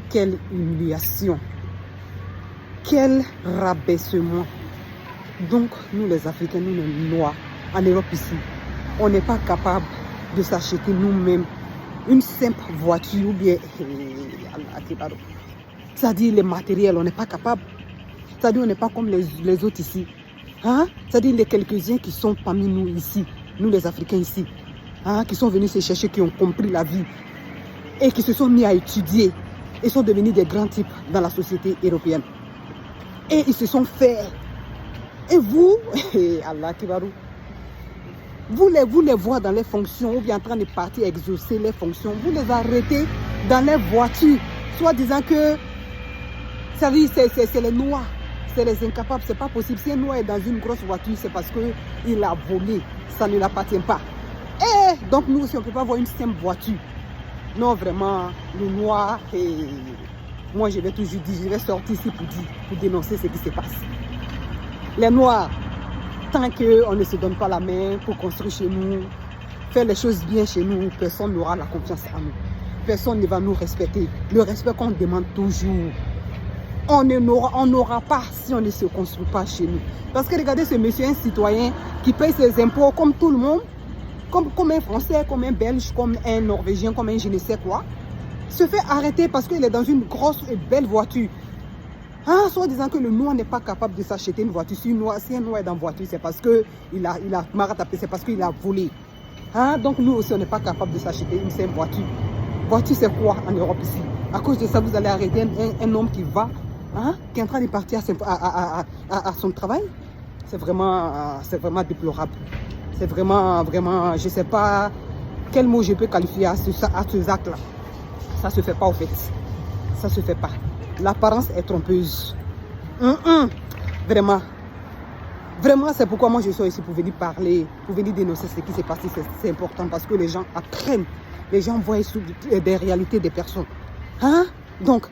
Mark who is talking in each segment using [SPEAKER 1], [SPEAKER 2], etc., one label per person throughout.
[SPEAKER 1] Quelle humiliation. Quel rabaissement. Donc, nous les Africains, nous les Noirs, en Europe ici, on n'est pas capable de s'acheter nous-mêmes une simple voiture ou bien... C'est-à-dire les matériels, on n'est pas capable. C'est-à-dire on n'est pas comme les autres ici. Hein? C'est-à-dire les quelques-uns qui sont parmi nous ici, nous les Africains ici, hein? Qui sont venus se chercher, qui ont compris la vie et qui se sont mis à étudier et sont devenus des grands types dans la société européenne. Et ils se sont faits. Et vous, Allah Kibarou, vous les voyez dans les fonctions ou bien en train de partir exaucer les fonctions, vous les arrêtez dans les voitures, soit disant que c'est les noirs, c'est les incapables, c'est pas possible. Si un noir est dans une grosse voiture, c'est parce qu'il a volé, ça ne l'appartient pas. Et donc nous aussi, on ne peut pas voir une simple voiture. Non, vraiment, le noir, moi je vais toujours dire, je vais sortir ici pour dénoncer ce qui se passe. Les noirs, tant qu'on ne se donne pas la main pour construire chez nous, faire les choses bien chez nous, personne n'aura la confiance en nous. Personne ne va nous respecter. Le respect qu'on demande toujours, on n'aura pas si on ne se construit pas chez nous. Parce que regardez ce monsieur, un citoyen qui paye ses impôts comme tout le monde, comme un Français, comme un Belge, comme un Norvégien, comme un je ne sais quoi, se fait arrêter parce qu'il est dans une grosse et belle voiture. Hein, soit disant que le noir n'est pas capable de s'acheter une voiture. Si un noir est dans une voiture, c'est parce qu'il a maratapé, c'est parce qu'il a volé. Hein, donc nous aussi, on n'est pas capable de s'acheter une simple voiture. Voiture, c'est quoi en Europe ici? À cause de ça, vous allez arrêter un homme qui va, hein, qui est en train de partir à son travail. C'est vraiment déplorable. C'est vraiment, je ne sais pas quel mot je peux qualifier à ce acte-là. Ça ne se fait pas au fait. Ça ne se fait pas. L'apparence est trompeuse. Vraiment. Vraiment, c'est pourquoi moi je suis ici pour venir parler, pour venir dénoncer ce qui s'est passé. C'est important parce que les gens apprennent. Les gens voient des réalités des personnes. Hein? Donc,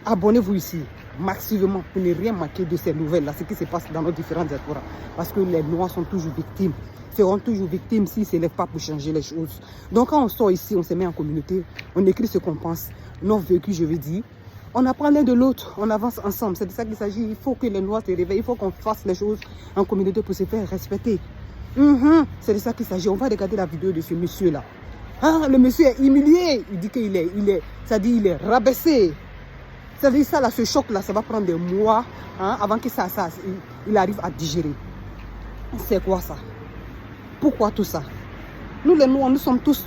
[SPEAKER 1] abonnez-vous ici, massivement, pour ne rien manquer de ces nouvelles-là, ce qui se passe dans nos différentes diasporas. Parce que les Noirs sont toujours victimes, seront toujours victimes s'ils ne se lèvent pas pour changer les choses. Donc, quand on sort ici, on se met en communauté, on écrit ce qu'on pense, non vécu, je veux dire. On apprend l'un de l'autre, on avance ensemble. C'est de ça qu'il s'agit. Il faut que les Noirs se réveillent, il faut qu'on fasse les choses en communauté pour se faire respecter. C'est de ça qu'il s'agit. On va regarder la vidéo de ce monsieur-là. Ah, le monsieur est humilié. Il dit qu'il c'est-à-dire il est rabaissé. C'est-à-dire ça, là, ce choc-là, ça va prendre des mois, hein, avant que il arrive à digérer. C'est quoi ça? Pourquoi tout ça? Nous, les Noirs, nous sommes tous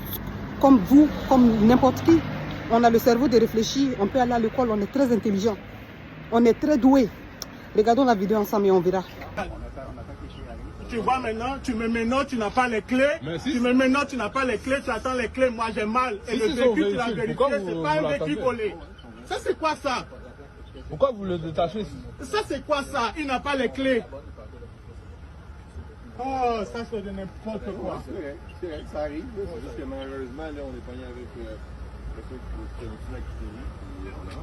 [SPEAKER 1] comme vous, comme n'importe qui. On a le cerveau de réfléchir, on peut aller à l'école, on est très intelligent. On est très doué. Regardons la vidéo ensemble et on verra.
[SPEAKER 2] Tu vois maintenant, tu me menottes, tu n'as pas les clés. Si tu me menottes, tu n'as pas les clés, tu attends les clés, moi j'ai mal. Et le véhicule, tu l'as vérifié, c'est pas un véhicule volé. Ça c'est quoi ça?
[SPEAKER 3] Pourquoi vous le détachez?
[SPEAKER 2] Ça c'est quoi ça? Il n'a pas les clés. Oh, ça c'est de n'importe quoi.
[SPEAKER 4] C'est vrai, ça arrive, c'est juste que malheureusement, là, on est pogné avec...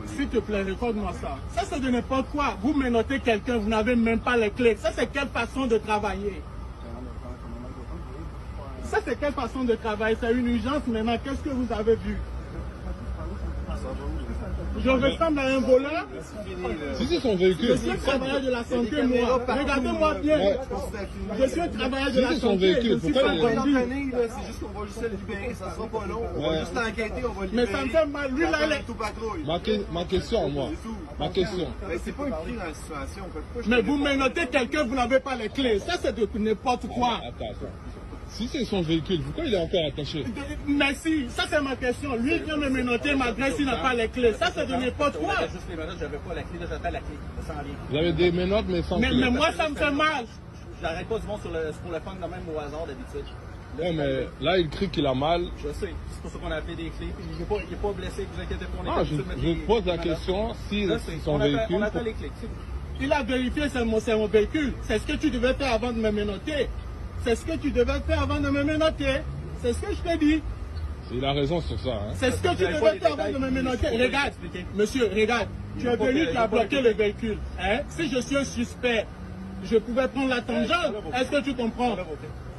[SPEAKER 2] S'il te plaît, recorde-moi ça. Ça, c'est de n'importe quoi. Vous menottez quelqu'un, vous n'avez même pas les clés. Ça, c'est quelle façon de travailler? Ça, c'est quelle façon de travailler? C'est une urgence maintenant. Qu'est-ce que vous avez vu? Je ressemble à un voleur.
[SPEAKER 3] Si c'est son véhicule.
[SPEAKER 2] Je suis un travailleur de la santé, moi. Regardez-moi bien. Je suis un travailleur de la santé. Je ne suis pas bandit.
[SPEAKER 4] C'est juste qu'on va juste le libérer, ça sera pas long. On va juste enquêter, on va le libérer.
[SPEAKER 2] Mais ça me fait mal. Lui, là, il est...
[SPEAKER 3] Ma question, moi. Ma question.
[SPEAKER 4] Mais c'est pas une prise dans la situation.
[SPEAKER 2] Mais vous menottez quelqu'un, vous n'avez pas les clés. Ça, c'est de n'importe quoi.
[SPEAKER 3] Attends. Si c'est son véhicule, pourquoi il est encore attaché?
[SPEAKER 2] Merci, ça c'est ma question. Lui vient me menotter, malgré s'il n'a pas les clés. Ça c'est de n'importe quoi.
[SPEAKER 5] Juste les menottes, j'avais pas la clé, là j'attends la clé. Ça s'en vient.
[SPEAKER 3] Vous avez des menottes, mais sans clé.
[SPEAKER 2] Mais moi ça me fait mal.
[SPEAKER 5] J'arrête pas du monde pour le fun de même au hasard d'habitude.
[SPEAKER 3] Ouais, mais là il crie qu'il a mal.
[SPEAKER 5] Je sais, c'est pour ça qu'on a fait des clés. Puis il n'est pas blessé, vous inquiétez pas.
[SPEAKER 3] Non, je pose la question si son véhicule.
[SPEAKER 5] On attend les clés.
[SPEAKER 2] Il a vérifié c'est mon véhicule. C'est ce que tu devais faire avant de me menotter. C'est ce que tu devais faire avant de me menotter. C'est ce que je t'ai dit.
[SPEAKER 3] Il a raison sur ça. Hein.
[SPEAKER 2] C'est ce que tu devais faire avant de me menotter. Regarde, monsieur, regarde. Tu es venu, tu as bloqué le véhicule. Hein? Si je suis un suspect, je pouvais prendre la tangente. Est-ce que tu comprends?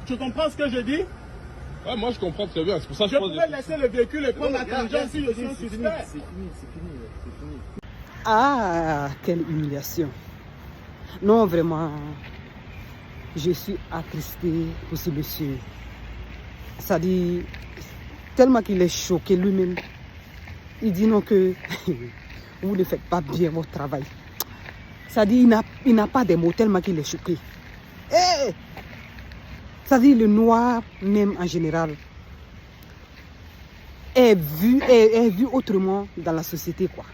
[SPEAKER 2] Tu comprends ce que je dis?
[SPEAKER 3] Ouais, moi je comprends très bien. C'est pour ça que
[SPEAKER 2] je pouvais laisser le véhicule et prendre la tangente si je suis un suspect.
[SPEAKER 4] C'est fini.
[SPEAKER 1] Ah, quelle humiliation. Non, vraiment, je suis attristée pour ce monsieur. Ça dit, tellement qu'il est choqué lui-même. Il dit non que vous ne faites pas bien votre travail. Ça dit, il n'a pas de mots tellement qu'il est choqué. Eh! Ça dit, le noir, même en général, est vu autrement dans la société, quoi.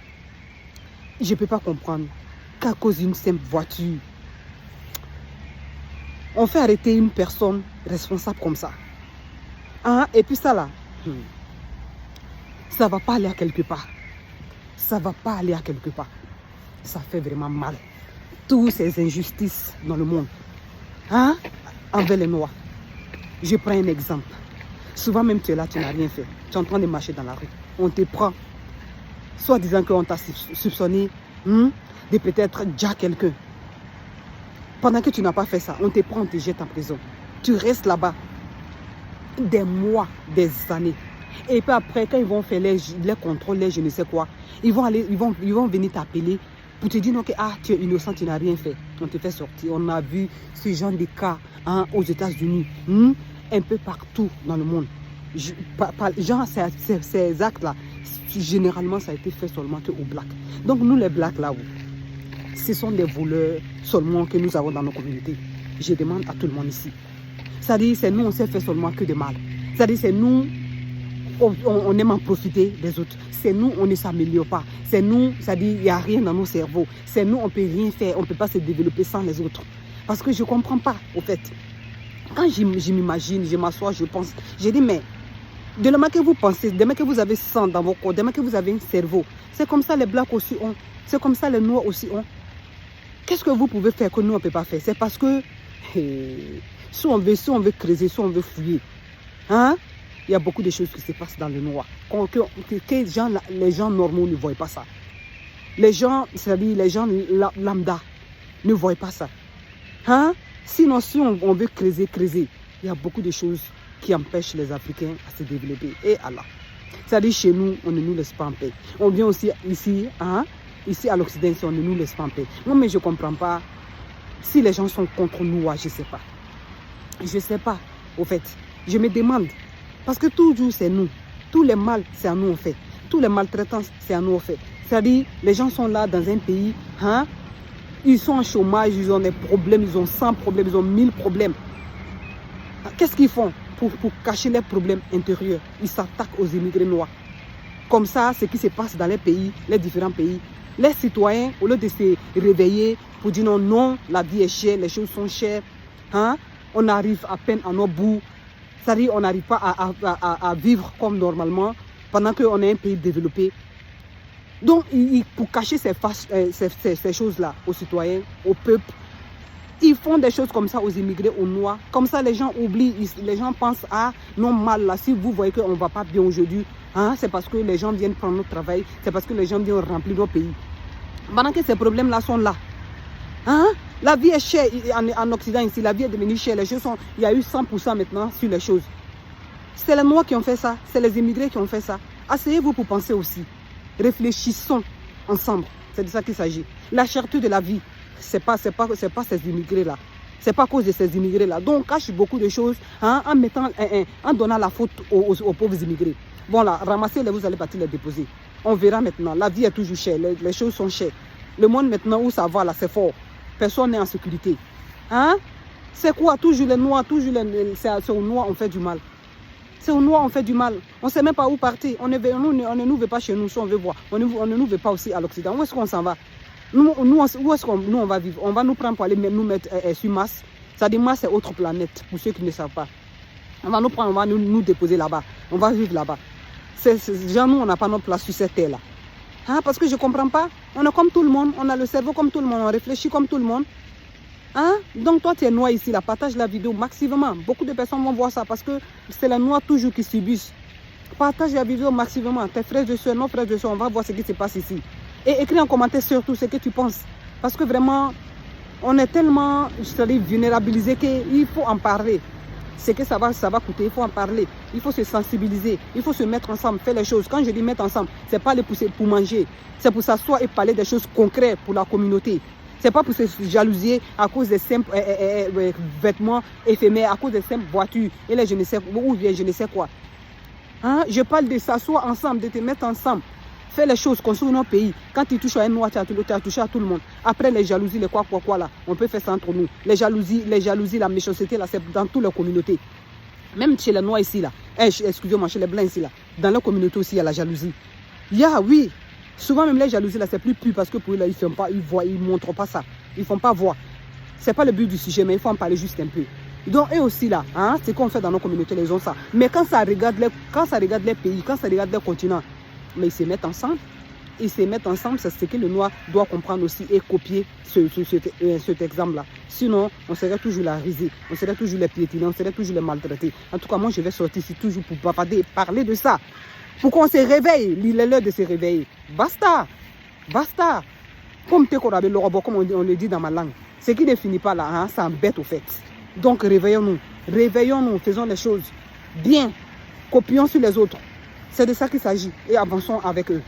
[SPEAKER 1] Je ne peux pas comprendre qu'à cause d'une simple voiture, on fait arrêter une personne responsable comme ça. Hein? Et puis ça là, ça ne va pas aller à quelque part. Ça ne va pas aller à quelque part. Ça fait vraiment mal. Toutes ces injustices dans le monde, hein? Envers les Noirs. Je prends un exemple. Souvent même tu es là, tu n'as rien fait. Tu es en train de marcher dans la rue. On te prend. Soit disant qu'on t'a soupçonné de peut-être déjà quelqu'un. Pendant que tu n'as pas fait ça, on te prend, on te jette en prison. Tu restes là-bas des mois, des années. Et puis après, quand ils vont faire les contrôles, je ne sais quoi, ils vont venir t'appeler pour te dire que tu es innocent, tu n'as rien fait. On te fait sortir. On a vu ce genre de cas aux États-Unis, un peu partout dans le monde. Genre, ces actes-là, généralement, ça a été fait seulement aux Blacks. Donc, nous, les Blacks, là, ce sont des voleurs seulement que nous avons dans nos communautés. Je demande à tout le monde ici. C'est-à-dire, c'est nous, on s'est fait seulement que de mal. C'est-à-dire, c'est nous, on aime en profiter des autres. C'est nous, on ne s'améliore pas. C'est nous, c'est-à-dire, il n'y a rien dans nos cerveaux. C'est nous, on ne peut rien faire. On ne peut pas se développer sans les autres. Parce que je ne comprends pas, au fait. Quand je m'imagine, je m'assois, je pense, je dis, mais demain que vous pensez, demain que vous avez sang dans vos corps, demain que vous avez un cerveau, c'est comme ça les Blacks aussi ont. C'est comme ça les Noirs aussi ont. Qu'est-ce que vous pouvez faire que nous, on ne peut pas faire? C'est parce que si on veut creuser, si on veut fouiller, hein? Il y a beaucoup de choses qui se passent dans le noir. Que les gens normaux ne voient pas ça. Les gens, c'est-à-dire les gens lambda, ne voient pas ça. Hein? Sinon, si on veut creuser, il y a beaucoup de choses qui empêchent les Africains à se développer. Et Allah. C'est-à-dire chez nous, on ne nous laisse pas en paix. On vient aussi ici, hein? Ici à l'Occident, on ne nous laisse pas en paix. Non, mais je ne comprends pas. Si les gens sont contre nous, je ne sais pas. Je ne sais pas, au fait. Je me demande. Parce que toujours, c'est nous. Tous les mal, c'est à nous, on fait. Tous les maltraitances, c'est à nous, on fait. C'est-à-dire, les gens sont là dans un pays, hein? Ils sont en chômage, ils ont des problèmes, ils ont 100 problèmes, ils ont 1000 problèmes. Qu'est-ce qu'ils font pour cacher les problèmes intérieurs? Ils s'attaquent aux immigrés noirs. Comme ça, ce qui se passe dans les pays, les différents pays, les citoyens, au lieu de se réveiller pour dire non, non, la vie est chère, les choses sont chères, hein? On arrive à peine à nos bouts, c'est-à-dire on n'arrive pas à vivre comme normalement pendant qu'on est un pays développé. Donc, pour cacher ces choses-là aux citoyens, au peuple, ils font des choses comme ça aux immigrés, aux Noirs. Comme ça, les gens oublient, les gens pensent, non, mal là, si vous voyez qu'on ne va pas bien aujourd'hui, hein, c'est parce que les gens viennent prendre notre travail, c'est parce que les gens viennent remplir nos pays. Pendant que ces problèmes-là sont là, hein, la vie est chère en Occident ici, la vie est devenue chère, les choses sont, il y a eu 100% maintenant sur les choses. C'est les Noirs qui ont fait ça, c'est les immigrés qui ont fait ça. Asseyez-vous pour penser aussi. Réfléchissons ensemble, c'est de ça qu'il s'agit. La cherté de la vie, c'est pas ces immigrés-là. C'est pas à cause de ces immigrés-là. Donc on cache beaucoup de choses, hein, en donnant la faute aux pauvres immigrés. Bon là, ramassez-les, vous allez partir les déposer. On verra maintenant. La vie est toujours chère, les choses sont chères. Le monde maintenant où ça va là, c'est fort. Personne n'est en sécurité. Hein? C'est quoi? Toujours les Noirs, c'est aux Noirs on fait du mal. C'est aux Noirs on fait du mal. On ne sait même pas où partir. On ne nous veut pas chez nous si on veut voir. On ne nous veut pas aussi à l'Occident. Où est-ce qu'on s'en va? Où est-ce qu'on va vivre? On va nous prendre pour aller nous mettre sur Mars. C'est-à-dire Mars c'est autre planète, pour ceux qui ne savent pas. On va nous prendre, on va nous déposer là-bas. On va vivre là-bas. Genre nous, on n'a pas notre place sur cette terre-là. Hein? Parce que je ne comprends pas. On est comme tout le monde. On a le cerveau comme tout le monde. On réfléchit comme tout le monde. Hein? Donc toi, tu es noir ici. Là, partage la vidéo maximum. Beaucoup de personnes vont voir ça parce que c'est les noirs toujours qui subissent. Partage la vidéo maximum. Tes frères et soeurs, nos frères et soeurs, on va voir ce qui se passe ici. Et écris en commentaire surtout ce que tu penses. Parce que vraiment, on est tellement vulnérabilisé qu'il faut en parler. c'est que ça va coûter. Il faut en parler. Il faut se sensibiliser. Il faut se mettre ensemble, faire les choses. Quand je dis mettre ensemble, c'est pas les pousser pour manger. C'est pour s'asseoir et parler des choses concrètes pour la communauté. C'est pas pour se jalouser à cause des simples vêtements éphémères, à cause des simples voitures et les je ne sais où vient je ne sais quoi. Hein? Je parle de s'asseoir ensemble, de te mettre ensemble. Faire les choses, construire notre pays. Quand tu touches à un noir, tu as touché à tout le monde. Après les jalousies, les quoi là, on peut faire ça entre nous. Les jalousies, la méchanceté, là, c'est dans toutes les communautés. Même chez les noirs ici, là. Excusez-moi, chez les blancs ici, là. Dans la communauté aussi, il y a la jalousie. Oui. Souvent même les jalousies, là, c'est plus pur parce que pour eux, là, ils font pas, ils montrent pas ça. Ils font pas voir. C'est pas le but du sujet, mais il faut en parler juste un peu. Donc eux aussi là, hein, c'est qu'on fait dans nos communautés, ils ont ça. Mais quand ça regarde les pays, quand ça regarde les continents, mais ils se mettent ensemble. Ils se mettent ensemble, c'est ce que le noir doit comprendre aussi et copier cet exemple-là. Sinon, on serait toujours la risée, on serait toujours les piétinés, on serait toujours les maltraités. En tout cas, moi, je vais sortir ici toujours pour parler de ça. Pour qu'on se réveille, il est l'heure de se réveiller. Basta, basta. Comme on le dit dans ma langue. Ce qui ne finit pas là, hein, ça embête au fait. Donc réveillons-nous, faisons les choses bien, copions sur les autres. C'est de ça qu'il s'agit et avançons avec eux.